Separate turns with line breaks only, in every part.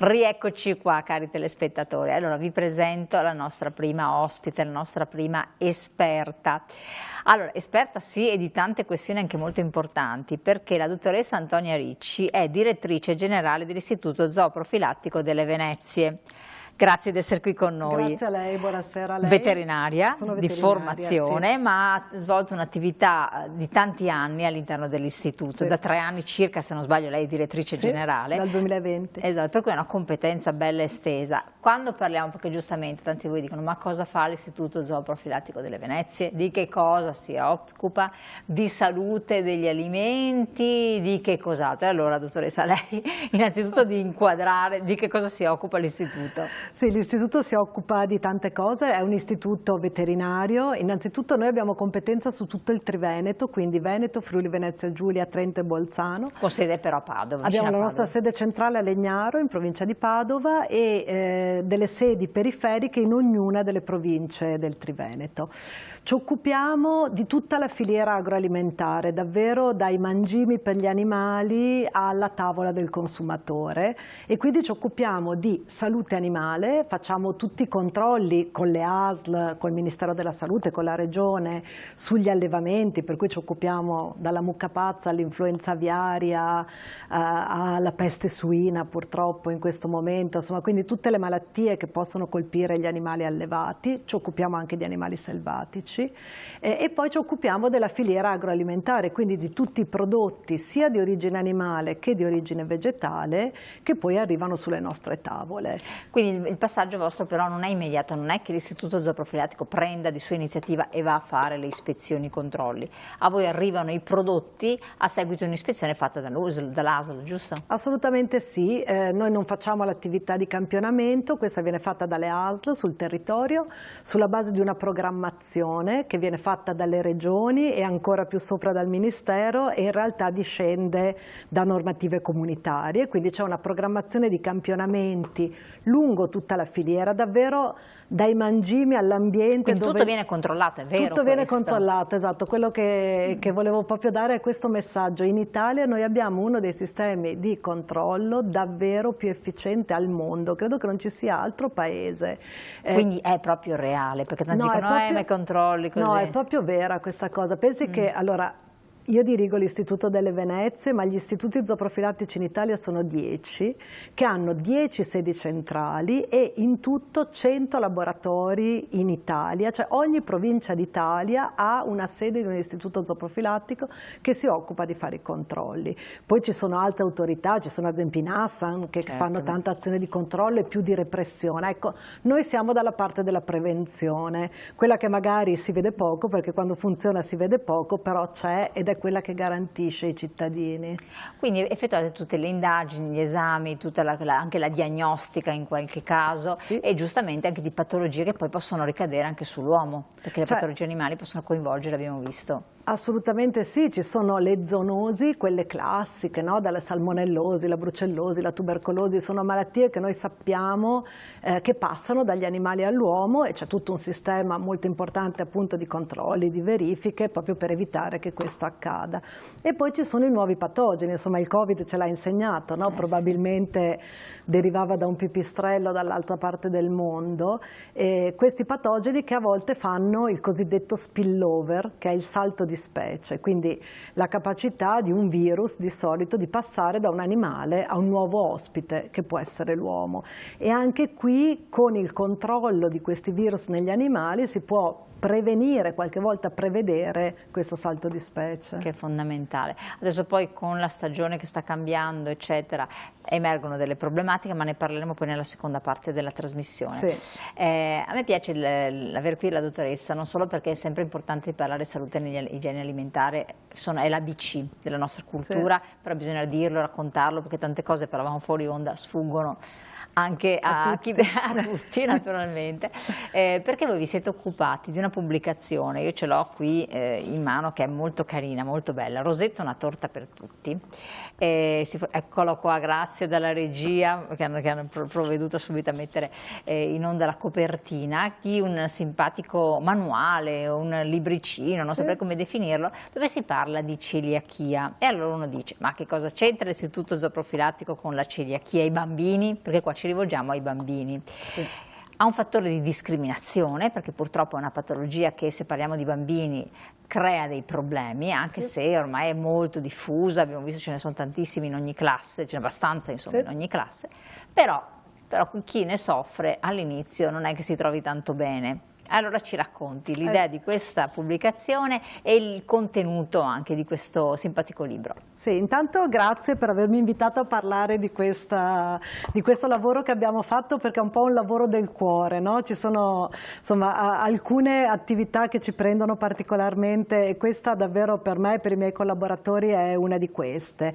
Rieccoci qua, cari telespettatori. Allora vi presento la nostra prima ospite, la nostra prima esperta. Allora, esperta sì, e di tante questioni anche molto importanti, perché la dottoressa Antonia Ricci è direttrice generale dell'Istituto Zooprofilattico delle Venezie. Grazie di essere qui con noi.
Grazie a lei, buonasera a lei.
Veterinaria, di formazione,
sì.
ma ha svolto un'attività di tanti anni all'interno dell'istituto,
sì.
Da 3 anni circa, se non sbaglio, lei è direttrice
sì,
generale.
Dal 2020.
Esatto, per cui è una competenza bella estesa. Quando parliamo, perché giustamente tanti di voi dicono ma cosa fa l'Istituto Zooprofilattico delle Venezie? Di che cosa si occupa? Di salute degli alimenti? Di che cos'altro? E allora, dottoressa, lei innanzitutto di inquadrare di che cosa si occupa l'istituto.
Sì, l'istituto si occupa di tante cose, è un istituto veterinario. Innanzitutto noi abbiamo competenza su tutto il Triveneto, quindi Veneto, Friuli Venezia Giulia, Trento e Bolzano.
Con sede però a Padova.
Abbiamo la nostra sede centrale a Legnaro, in provincia di Padova, e delle sedi periferiche in ognuna delle province del Triveneto. Ci occupiamo di tutta la filiera agroalimentare, davvero dai mangimi per gli animali alla tavola del consumatore, e quindi ci occupiamo di salute animale. Facciamo tutti i controlli con le ASL, col Ministero della Salute, con la Regione, sugli allevamenti, per cui ci occupiamo dalla mucca pazza all'influenza aviaria, alla peste suina purtroppo in questo momento, insomma, quindi tutte le malattie che possono colpire gli animali allevati. Ci occupiamo anche di animali selvatici e poi ci occupiamo della filiera agroalimentare, quindi di tutti i prodotti sia di origine animale che di origine vegetale che poi arrivano sulle nostre tavole.
Quindi il passaggio vostro però non è immediato, non è che l'Istituto Zooprofilattico prenda di sua iniziativa e va a fare le ispezioni, i controlli. A voi arrivano i prodotti a seguito di un'ispezione fatta dall'ASL, giusto?
Assolutamente sì, noi non facciamo l'attività di campionamento, questa viene fatta dalle ASL sul territorio, sulla base di una programmazione che viene fatta dalle regioni e ancora più sopra dal Ministero, e in realtà discende da normative comunitarie, quindi c'è una programmazione di campionamenti lungo tutta la filiera, davvero dai mangimi all'ambiente.
Quindi tutto viene controllato, è vero?
Tutto viene controllato, esatto. Quello che volevo proprio dare è questo messaggio. In Italia noi abbiamo uno dei sistemi di controllo davvero più efficiente al mondo, credo che non ci sia altro paese.
Quindi è proprio reale, perché tanti dicono ma controlli così.
No, è proprio vera questa cosa. Pensi che, allora, io dirigo l'Istituto delle Venezie, ma gli istituti zooprofilattici in Italia sono 10, che hanno 10 sedi centrali e in tutto 100 laboratori in Italia, cioè ogni provincia d'Italia ha una sede di un istituto zooprofilattico che si occupa di fare i controlli. Poi ci sono altre autorità, ci sono ad esempio i NASAN che fanno tanta azione di controllo e più di repressione. Ecco, noi siamo dalla parte della prevenzione, quella che magari si vede poco, perché quando funziona si vede poco, però c'è ed è quella che garantisce i cittadini.
Quindi effettuate tutte le indagini, gli esami, tutta anche la diagnostica in qualche caso, sì, e giustamente anche di patologie che poi possono ricadere anche sull'uomo, perché le patologie animali possono coinvolgere, abbiamo visto.
Assolutamente sì, ci sono le zoonosi, quelle classiche, no? Dalle salmonellosi, la brucellosi, la tubercolosi, sono malattie che noi sappiamo che passano dagli animali all'uomo, e c'è tutto un sistema molto importante appunto di controlli, di verifiche, proprio per evitare che questo accada. E poi ci sono i nuovi patogeni, insomma il Covid ce l'ha insegnato, no? Probabilmente derivava da un pipistrello dall'altra parte del mondo, e questi patogeni che a volte fanno il cosiddetto spillover, che è il salto di specie, quindi la capacità di un virus di solito di passare da un animale a un nuovo ospite che può essere l'uomo, e anche qui con il controllo di questi virus negli animali si può prevenire, qualche volta prevedere questo salto di specie. Che
è fondamentale. Adesso poi con la stagione che sta cambiando eccetera emergono delle problematiche, ma ne parleremo poi nella seconda parte della trasmissione. Sì. A me piace avere qui la dottoressa, non solo perché è sempre importante parlare di salute e igiene alimentare, è l'ABC della nostra cultura, sì, però bisogna dirlo, raccontarlo, perché tante cose, parlavamo fuori onda, sfuggono anche a tutti naturalmente, perché voi vi siete occupati di una pubblicazione, io ce l'ho qui in mano, che è molto carina, molto bella, Rosetta, una torta per tutti. Eccolo qua, grazie dalla regia che hanno provveduto subito a mettere in onda la copertina di un simpatico manuale, un libricino, non saprei come definirlo, dove si parla di celiachia. E allora uno dice: ma che cosa c'entra l'istituto zooprofilattico con la celiachia? I bambini? Perché qua ci rivolgiamo ai bambini. Sì. Ha un fattore di discriminazione, perché purtroppo è una patologia che, se parliamo di bambini, crea dei problemi, anche se ormai è molto diffusa, abbiamo visto ce ne sono tantissimi in ogni classe, ce n'è abbastanza insomma in ogni classe, però chi ne soffre all'inizio non è che si trovi tanto bene. Allora ci racconti l'idea di questa pubblicazione e il contenuto anche di questo simpatico libro.
Sì, intanto grazie per avermi invitato a parlare di questo lavoro che abbiamo fatto, perché è un po' un lavoro del cuore, no? Ci sono insomma alcune attività che ci prendono particolarmente, e questa davvero per me e per i miei collaboratori è una di queste.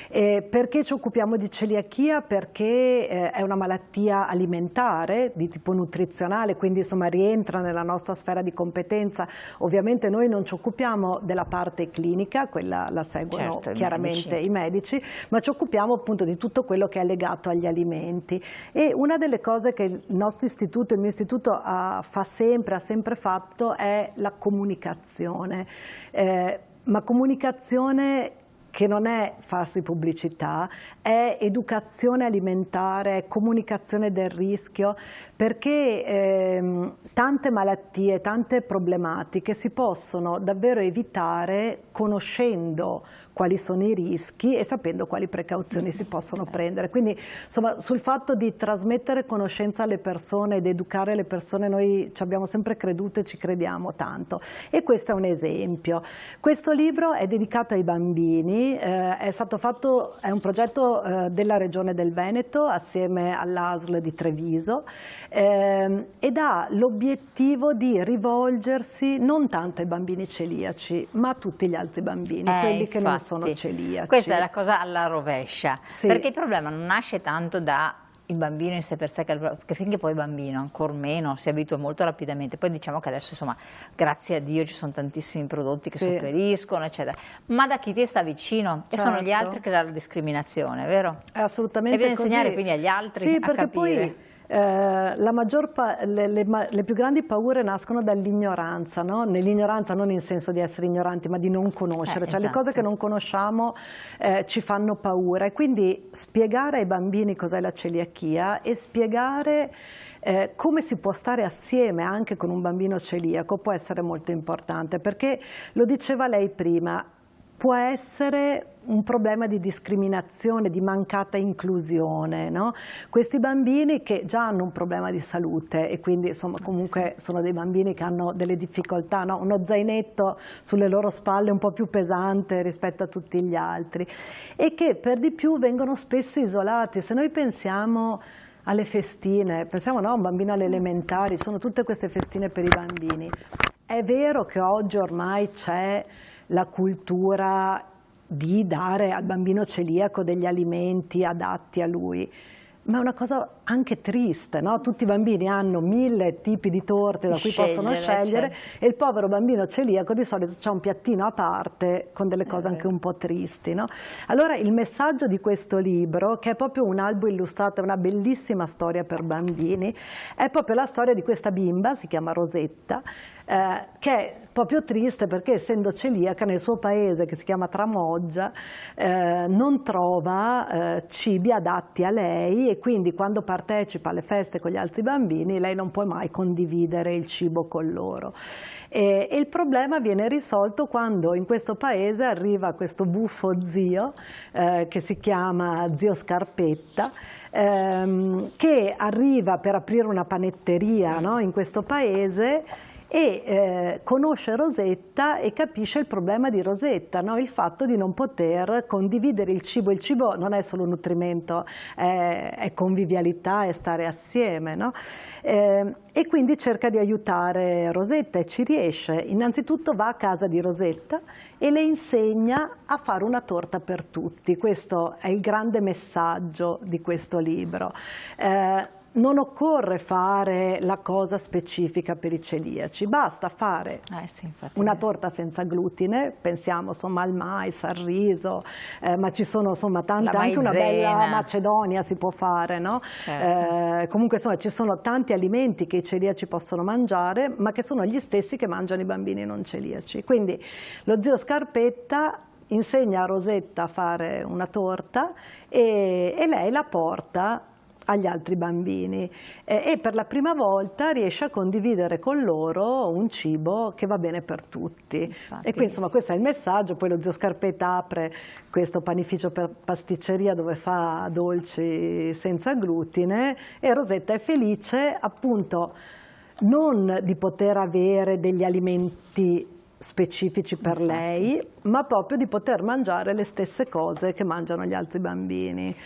Perché ci occupiamo di celiachia? Perché è una malattia alimentare di tipo nutrizionale, quindi insomma rientra nella nostra sfera di competenza. Ovviamente noi non ci occupiamo della parte clinica, quella la seguono chiaramente i medici, ma ci occupiamo appunto di tutto quello che è legato agli alimenti. E una delle cose che il nostro istituto, il mio istituto ha sempre fatto è la comunicazione, ma comunicazione che non è farsi pubblicità, è educazione alimentare, è comunicazione del rischio, perché tante malattie, tante problematiche si possono davvero evitare conoscendo quali sono i rischi e sapendo quali precauzioni si possono prendere. Quindi insomma sul fatto di trasmettere conoscenza alle persone ed educare le persone noi ci abbiamo sempre creduto e ci crediamo tanto, e questo è un esempio. Questo libro è dedicato ai bambini, è un progetto della Regione del Veneto assieme all'ASL di Treviso, ed ha l'obiettivo di rivolgersi non tanto ai bambini celiaci ma a tutti gli altri bambini, quelli che non sono celiaci.
Questa è la cosa alla rovescia, perché il problema non nasce tanto da il bambino in sé per sé, che finché poi il bambino ancor meno si abitua molto rapidamente. Poi diciamo che adesso insomma grazie a Dio ci sono tantissimi prodotti che sopperiscono eccetera, ma da chi ti sta vicino, e sono gli altri che danno la discriminazione, vero?
È assolutamente
così. E bisogna insegnare quindi agli altri a capire.
Poi le più grandi paure nascono dall'ignoranza, no? Nell'ignoranza non in senso di essere ignoranti, ma di non conoscere, cioè le cose che non conosciamo ci fanno paura, e quindi spiegare ai bambini cos'è la celiachia e spiegare come si può stare assieme anche con un bambino celiaco può essere molto importante, perché lo diceva lei prima, può essere un problema di discriminazione, di mancata inclusione, no? Questi bambini che già hanno un problema di salute e quindi insomma comunque sono dei bambini che hanno delle difficoltà, no? Uno zainetto sulle loro spalle un po' più pesante rispetto a tutti gli altri, e che per di più vengono spesso isolati. Se noi pensiamo alle festine, pensiamo a un bambino alle elementari, sono tutte queste festine per i bambini. È vero che oggi ormai c'è la cultura di dare al bambino celiaco degli alimenti adatti a lui, ma è una cosa anche triste, no? Tutti i bambini hanno 1000 tipi di torte da cui possono scegliere, e il povero bambino celiaco di solito c'ha un piattino a parte con delle cose anche un po' tristi, no? Allora il messaggio di questo libro, che è proprio un albo illustrato, è una bellissima storia per bambini, è proprio la storia di questa bimba, si chiama Rosetta, che è proprio triste perché essendo celiaca nel suo paese, che si chiama Tramoggia, non trova cibi adatti a lei, e quindi quando partecipa alle feste con gli altri bambini lei non può mai condividere il cibo con loro. E il problema viene risolto quando in questo paese arriva questo buffo zio che si chiama zio Scarpetta, che arriva per aprire una panetteria, no, in questo paese, e conosce Rosetta e capisce il problema di Rosetta, no? Il fatto di non poter condividere il cibo. Il cibo non è solo nutrimento, è convivialità, è stare assieme, no? E quindi cerca di aiutare Rosetta e ci riesce. Innanzitutto va a casa di Rosetta e le insegna a fare una torta per tutti. Questo è il grande messaggio di questo libro. Non occorre fare la cosa specifica per i celiaci, basta fare
sì,
una torta senza glutine, pensiamo insomma al mais, al riso, ma ci sono insomma tante, anche una bella macedonia si può fare, no?
Certo.
Comunque insomma ci sono tanti alimenti che i celiaci possono mangiare, ma che sono gli stessi che mangiano i bambini non celiaci. Quindi lo zio Scarpetta insegna a Rosetta a fare una torta e lei la porta agli altri bambini e per la prima volta riesce a condividere con loro un cibo che va bene per tutti.
Infatti.
E quindi insomma questo è il messaggio. Poi lo zio Scarpetta apre questo panificio per pasticceria dove fa dolci senza glutine e Rosetta è felice appunto non di poter avere degli alimenti specifici per lei, ma proprio di poter mangiare le stesse cose che mangiano gli altri bambini.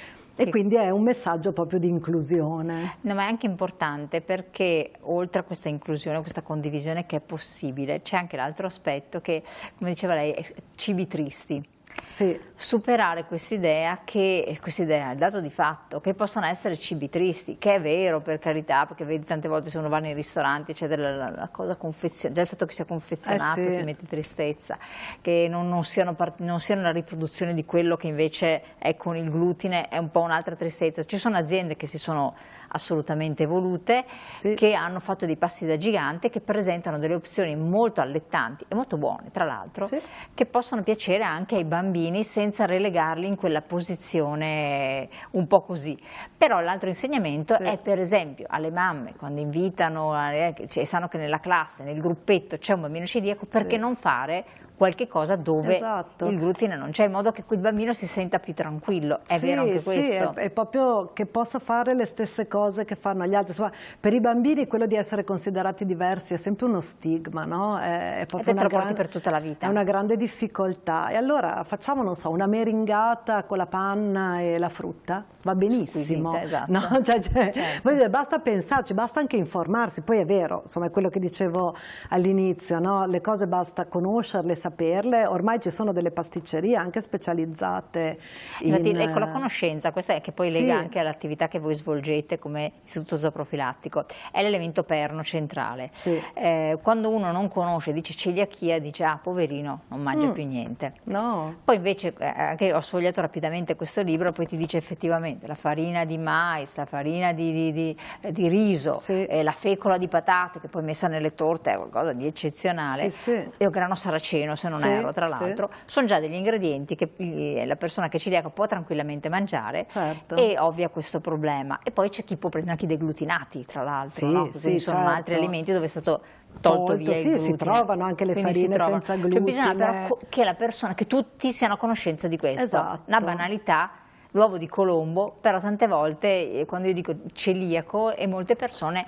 E quindi è un messaggio proprio di inclusione.
No, ma è anche importante perché oltre a questa inclusione, questa condivisione che è possibile, c'è anche l'altro aspetto che, come diceva lei, cibi tristi.
Sì.
Superare quest'idea, il dato di fatto che possono essere cibi tristi, che è vero per carità, perché vedi tante volte se uno va nei ristoranti c'è la cosa confezionata, già il fatto che sia confezionato
sì.
ti mette tristezza, che non siano la riproduzione di quello che invece è con il glutine, è un po' un'altra tristezza. Ci sono aziende che si sono assolutamente evolute,
sì.
che hanno fatto dei passi da gigante, che presentano delle opzioni molto allettanti e molto buone tra l'altro,
sì.
che possono piacere anche ai bambini senza relegarli in quella posizione un po' così. Però l'altro insegnamento
sì.
è per esempio alle mamme quando invitano, cioè, sanno che nella classe, nel gruppetto c'è un bambino celiaco, perché
sì.
non fare qualche cosa dove
esatto.
il glutine non c'è, in modo che quel bambino si senta più tranquillo. È
sì,
vero anche questo?
Sì, è proprio che possa fare le stesse cose che fanno gli altri. Insomma, per i bambini quello di essere considerati diversi è sempre uno stigma, no? È proprio
te lo porti per tutta la vita.
È una grande difficoltà. E allora facciamo, non so, una meringata con la panna e la frutta? Va benissimo.
Squisita, esatto.
No? Certo. Basta pensarci, basta anche informarsi. Poi è vero, insomma, è quello che dicevo all'inizio, no? Le cose basta conoscerle, saperle. Ormai ci sono delle pasticcerie anche specializzate
ecco, la conoscenza, questa è che poi lega
sì.
anche all'attività che voi svolgete come istituto zooprofilattico, è l'elemento perno centrale.
Sì.
Quando uno non conosce, dice celiachia, dice ah poverino, non mangia più niente.
No.
Poi invece anche ho sfogliato rapidamente questo libro, poi ti dice effettivamente la farina di mais, la farina di riso,
sì.
La fecola di patate che poi messa nelle torte è qualcosa di eccezionale,
sì, sì.
e il grano saraceno se non erro, tra l'altro, sono già degli ingredienti che la persona che è celiaca può tranquillamente mangiare,
certo.
e ovvia questo problema. E poi c'è chi può prendere anche dei glutinati, tra l'altro,
sì,
no? Perché
sì,
sono
certo.
altri alimenti dove è stato tolto via il glutine.
Si trovano anche le
Quindi
farine senza glutine.
Cioè bisogna però che la persona, che tutti siano a conoscenza di questo.
Esatto.
Una banalità, l'uovo di Colombo, però tante volte quando io dico celiaco e molte persone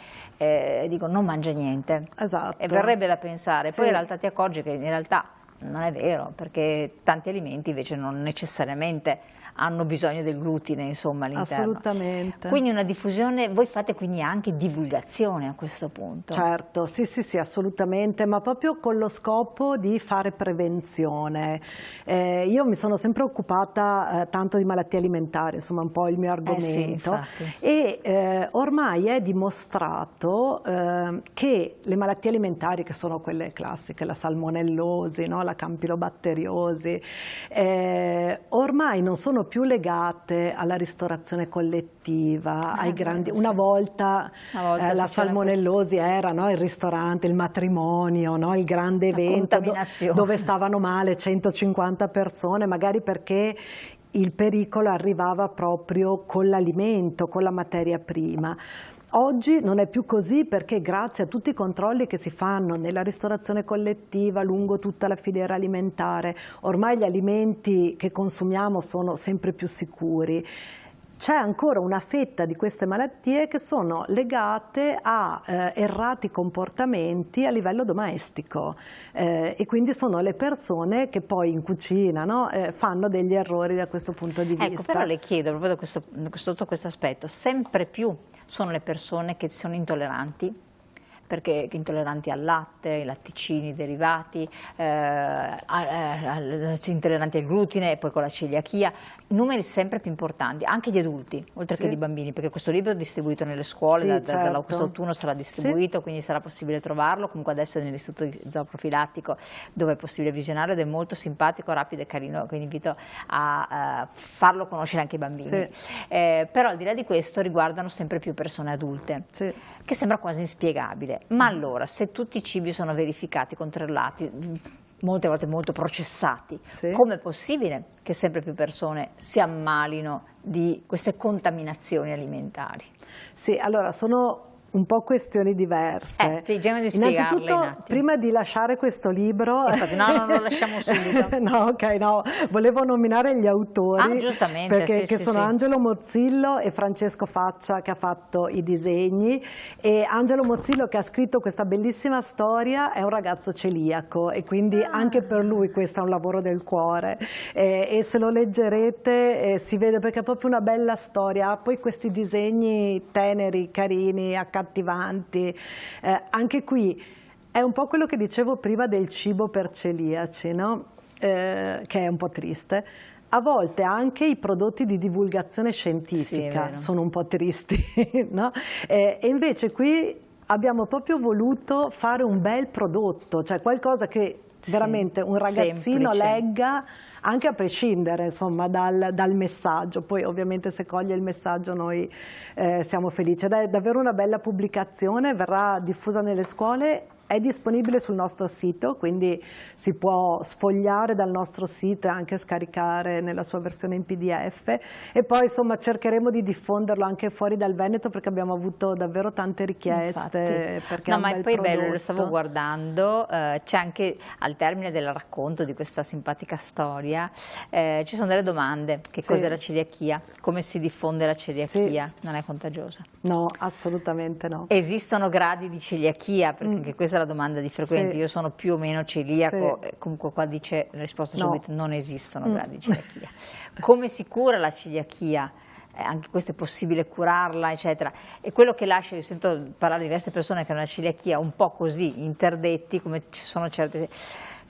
dicono non mangia niente.
Esatto.
E verrebbe da pensare,
sì.
poi in realtà ti accorgi che in realtà non è vero, perché tanti alimenti invece non necessariamente hanno bisogno del glutine, insomma, all'interno.
Assolutamente.
Quindi una diffusione, voi fate quindi anche divulgazione a questo punto?
Certo, sì, assolutamente, ma proprio con lo scopo di fare prevenzione. Io mi sono sempre occupata tanto di malattie alimentari, insomma un po' il mio argomento, e ormai è dimostrato che le malattie alimentari, che sono quelle classiche, la salmonellosi, no? La campilobatteriosi, ormai non sono più legate alla ristorazione collettiva, ai grandi. Una volta la salmonellosi era, no, il ristorante, il matrimonio, no, il grande evento dove stavano male 150 persone, magari perché il pericolo arrivava proprio con l'alimento, con la materia prima. Oggi non è più così, perché grazie a tutti i controlli che si fanno nella ristorazione collettiva lungo tutta la filiera alimentare, ormai gli alimenti che consumiamo sono sempre più sicuri. c'è ancora una fetta di queste malattie che sono legate a errati comportamenti a livello domestico e quindi sono le persone che poi in cucina, no, fanno degli errori da questo punto di vista.
Ecco, però le chiedo proprio sotto questo aspetto, sempre più sono le persone che sono intolleranti, perché intolleranti al latte, ai latticini derivati, intolleranti al glutine e poi con la celiachia, numeri sempre più importanti, anche di adulti, oltre che di bambini, perché questo libro è distribuito nelle scuole, da quest'autunno sarà distribuito, quindi sarà possibile trovarlo, comunque adesso è nell'istituto zooprofilattico dove è possibile visionarlo ed è molto simpatico, rapido e carino, quindi invito a farlo conoscere anche ai bambini. Però al di là di questo riguardano sempre più persone adulte, che sembra quasi inspiegabile. Ma allora, se tutti i cibi sono verificati, controllati, molte volte molto processati, com'è possibile che sempre più persone si ammalino di queste contaminazioni alimentari?
Sì, allora sono un po' questioni diverse. Innanzitutto, prima di lasciare questo libro...
non lo lasciamo subito.
No, volevo nominare gli autori,
giustamente,
perché sono Angelo Mozzillo e Francesco Faccia, che ha fatto i disegni, e Angelo Mozzillo, che ha scritto questa bellissima storia, è un ragazzo celiaco e quindi anche per lui questo è un lavoro del cuore, e se lo leggerete si vede, perché è proprio una bella storia, ha poi questi disegni teneri, carini, accattivanti. Anche qui è un po' quello che dicevo prima del cibo per celiaci, no? Che è un po' triste. A volte anche i prodotti di divulgazione scientifica sono un po' tristi, no? E invece qui abbiamo proprio voluto fare un bel prodotto, cioè qualcosa che veramente un ragazzino legga, anche a prescindere, insomma, dal messaggio. Poi ovviamente se coglie il messaggio noi siamo felici. Ed è davvero una bella pubblicazione, verrà diffusa nelle scuole. È disponibile sul nostro sito, quindi si può sfogliare dal nostro sito e anche scaricare nella sua versione in PDF, e poi insomma cercheremo di diffonderlo anche fuori dal Veneto, perché abbiamo avuto davvero tante richieste.
No, ma poi è bello, lo stavo guardando, c'è anche al termine del racconto di questa simpatica storia, ci sono delle domande: che cos'è la celiachia? Come si diffonde la celiachia? Non è contagiosa?
No, assolutamente no.
Esistono gradi di celiachia? Perché anche questa la domanda di frequente, io sono più o meno celiaco, comunque qua dice la risposta subito: non esistono gradi di celiachia. Come si cura la celiachia? Anche questo è possibile curarla, eccetera. E quello che lascia, io sento parlare di diverse persone che hanno la celiachia un po' così, interdetti, come ci sono certe,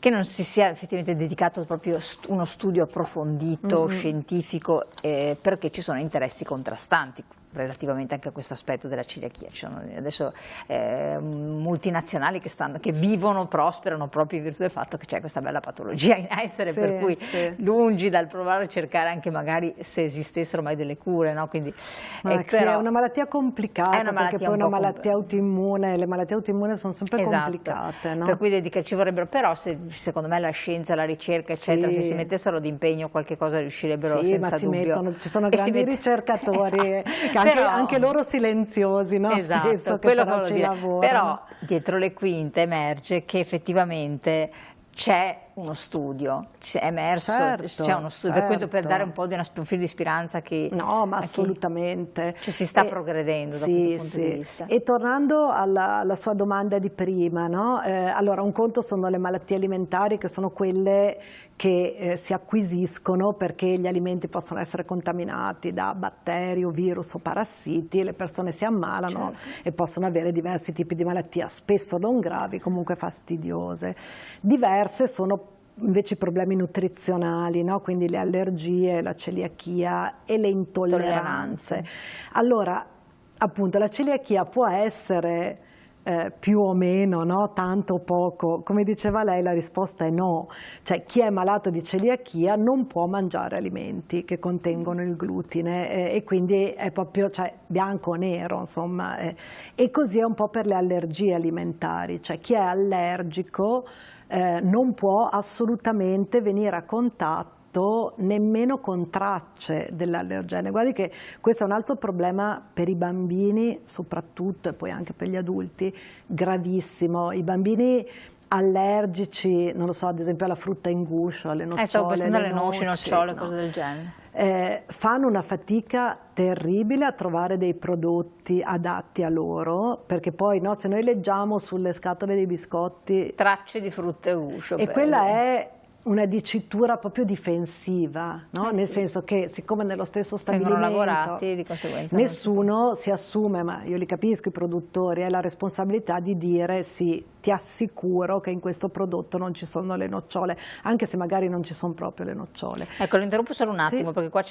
che non si sia effettivamente dedicato proprio uno studio approfondito, scientifico, perché ci sono interessi contrastanti relativamente anche a questo aspetto della celiachia. Ci sono adesso multinazionali che vivono, prosperano proprio in virtù del fatto che c'è questa bella patologia in essere, per cui lungi dal provare a cercare anche magari se esistessero mai delle cure, no? Quindi,
però, è una malattia complicata, perché poi è una malattia autoimmune, le malattie autoimmuni sono sempre complicate, no?
Per cui ci vorrebbero, però secondo me la scienza, la ricerca, eccetera, se si mettessero d'impegno qualche cosa riuscirebbero senza dubbio.
Ci sono grandi ricercatori anche loro silenziosi, no? Spesso, che però ci lavorano.
Però dietro le quinte emerge che effettivamente c'è uno studio, è emerso, c'è uno studio, per dare un po' di un filo di speranza che...
No, ma assolutamente.
Si sta progredendo da questo punto di vista.
E tornando alla sua domanda di prima, no? Allora, un conto sono le malattie alimentari, che sono quelle che si acquisiscono perché gli alimenti possono essere contaminati da batteri o virus o parassiti, le persone si ammalano e possono avere diversi tipi di malattia, spesso non gravi, comunque fastidiose. Diverse sono invece i problemi nutrizionali, no? Quindi le allergie, la celiachia e le intolleranze. Allora, appunto, la celiachia può essere più o meno, no? Tanto o poco. Come diceva lei, la risposta è no. Cioè, chi è malato di celiachia non può mangiare alimenti che contengono il glutine, e quindi è proprio, bianco o nero, insomma. E così è un po' per le allergie alimentari. Cioè, chi è allergico non può assolutamente venire a contatto nemmeno con tracce dell'allergene. Guardi che questo è un altro problema per i bambini soprattutto, e poi anche per gli adulti, gravissimo. I bambini allergici, non lo so, ad esempio alla frutta in guscio, alle nocciole,
stavo pensando alle noci, nocciole, cose del genere.
fanno una fatica terribile a trovare dei prodotti adatti a loro, perché poi no, se noi leggiamo sulle scatole dei biscotti
tracce di frutta e guscio,
e quella è una dicitura proprio difensiva, no? Nel senso che siccome nello stesso stabilimento
vengono lavorati, di conseguenza
nessuno si assume, ma io li capisco i produttori, la responsabilità di dire sì, ti assicuro che in questo prodotto non ci sono le nocciole, anche se magari non ci sono proprio le nocciole.
Ecco, lo interrompo solo un attimo,
Sì.
perché qua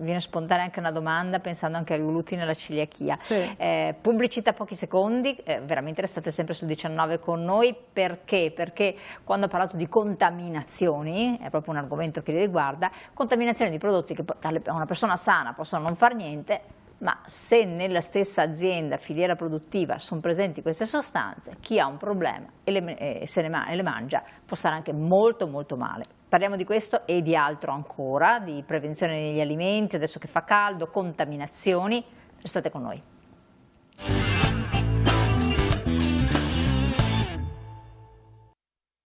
viene spontanea anche una domanda, pensando anche al glutine e alla celiachia.
Sì.
Pubblicità pochi secondi, veramente restate sempre su 19 con noi, perché? Perché quando ho parlato di contaminazioni, è proprio un argomento che li riguarda, contaminazioni di prodotti che a una persona sana possono non far niente, ma se nella stessa azienda, filiera produttiva, sono presenti queste sostanze, chi ha un problema e le mangia può stare anche molto molto male. Parliamo di questo e di altro ancora, di prevenzione degli alimenti, adesso che fa caldo, contaminazioni, restate con noi.